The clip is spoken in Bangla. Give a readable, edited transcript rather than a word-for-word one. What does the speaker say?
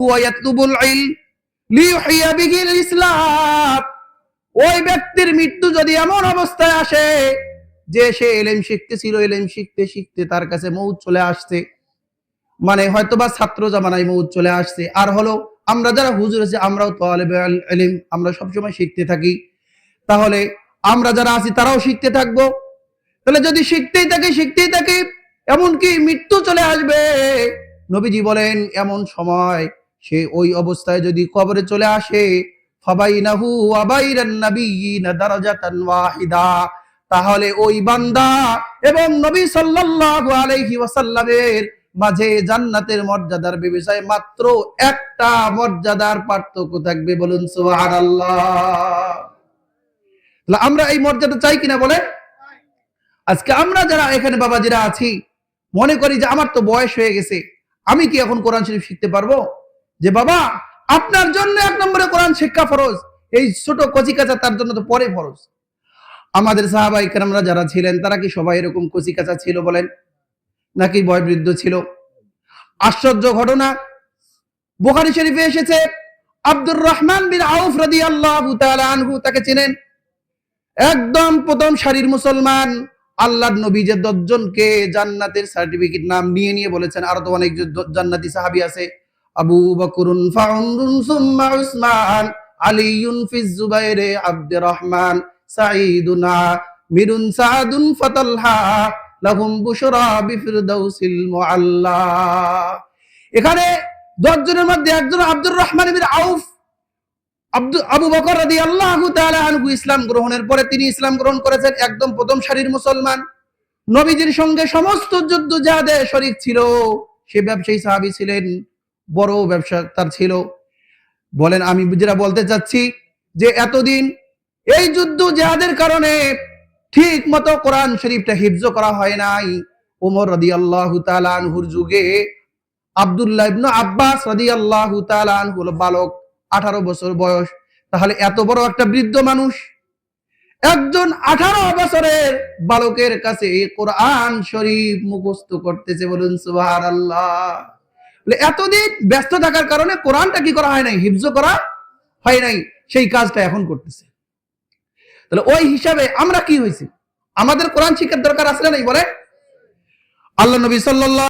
ওয়া ইয়াতলুবুল ইলম লিইউহিয়া বিহিল ইসলাম। ওই ব্যক্তির মৃত্যু যদি এমন অবস্থায় আসে যে সে ইলম শিখতেছিল, ইলম শিখতে শিখতে তার কাছে মউত চলে আসছে, মানে হয়তোবা ছাত্র জামানায় মউত চলে আসছে। আর হলো আমরা যারা হুজুর আছি আমরাও তালেবে ইলম, আমরা সবসময় শিখতে থাকি, তাহলে আমরা যারা আছি তারাও শিখতে থাকবো। তাহলে যদি শিখতেই থাকি এমনকি মৃত্যু চলে আসবে, নবীজি বলেন এমন সময় সে ওই অবস্থায় যদি কবরে চলে আসে, ফাবাইনাহু ওয়া বাইনান নাবিয়িনা দারাজাতান ওয়াহিদা, তাহলে ওই বান্দা এবং নবী সাল্লাল্লাহু আলাইহি ওয়াসাল্লামের মাঝে জান্নাতের মর্যাদার বিবেচনায় মাত্র একটা মর্যাদার পার্থক্য থাকবে। বলুন সুবহানাল্লাহ। আমরা এই মর্যাদা চাই কিনা বলে? আজকে আমরা যারা এখানে বাবাজিরা আছি মনে করি যে আমার তো বয়স হয়ে গেছে, আমি কি এখন কোরআন শরীফ শিখতে পারবো? যে বাবা, আপনার জন্য এক নম্বরে কোরআন শিক্ষা ফরজ, এই ছোট কচি কাঁচা তার জন্য তো পরে ফরজ। আমাদের সাহাবায়ে কেরামরা যারা ছিলেন তারা কি সবাই এরকম কচি কাঁচা ছিল বলেন, নাকি বয়োবৃদ্ধ ছিল? আশ্চর্য ঘটনা, বুখারী শরীফে এসেছে আব্দুর রহমান বিন আউফ রাদিয়াল্লাহু তাআলা আনহু, তাকে চিনেন? একদম প্রথম সারির মুসলমান। আল্লাহর নবী যে 10 জনকে জান্নাতের সার্টিফিকেট নাম নিয়ে বলেছেন, আর তো অনেক জান্নাতি সাহাবী আছে, আবু বকরুন ফাউরুন সুম্মা উসমান, আলিয়ুন ফিজ জুবাইরে আব্দুর রহমান, সাঈদুন মিরুন সাদুন ফাতালহা লাহুম বুশরা বিফিরদাউসিল মুআল্লা। এখানে 10 জনের মধ্যে একজন আব্দুর রহমান বিন আউফ, আবু বকর রাদিয়াল্লাহু তাআলা আনহু ইসলাম গ্রহণের পরে তিনি ইসলাম গ্রহণ করেছেন, একদম প্রথম সারির মুসলমান, নবীজির সঙ্গে সমস্ত যুদ্ধ জিহাদে শরীক ছিল, সে ব্যবসায়ী সাহাবী ছিলেন, বড় ব্যবসা তার ছিল। বলেন, আমি যেটা বলতে চাচ্ছি যে এতদিন এই যুদ্ধ জিহাদের কারণে ঠিক মতো কোরআন শরীফটা হিফজ করা হয় নাই। ওমর রাদিয়াল্লাহু তাআলা আনহুর যুগে আব্দুল্লাহ ইবনে আব্বাস রাদিয়াল্লাহু তাআলা আনহু হলো বালক, 18 বছর বয়স। তাহলে এত বড় একটা বৃদ্ধ মানুষ একজন 18 বছরের বালকের কাছে কোরআন শরীফ মুখস্থ করতেছে। বলুন সুবহানাল্লাহ। এতদিন ব্যস্ত থাকার কারণে কোরআনটা কি করা হয় নাই, হিফজ করা হয় নাই, সেই কাজটা এখন করতেছে। তাহলে ওই হিসাবে আমরা কি হয়েছি, আমাদের কোরআন শিক্ষার দরকার আছে না নাই বলে? আল্লাহ নবী সাল্লাল্লাহু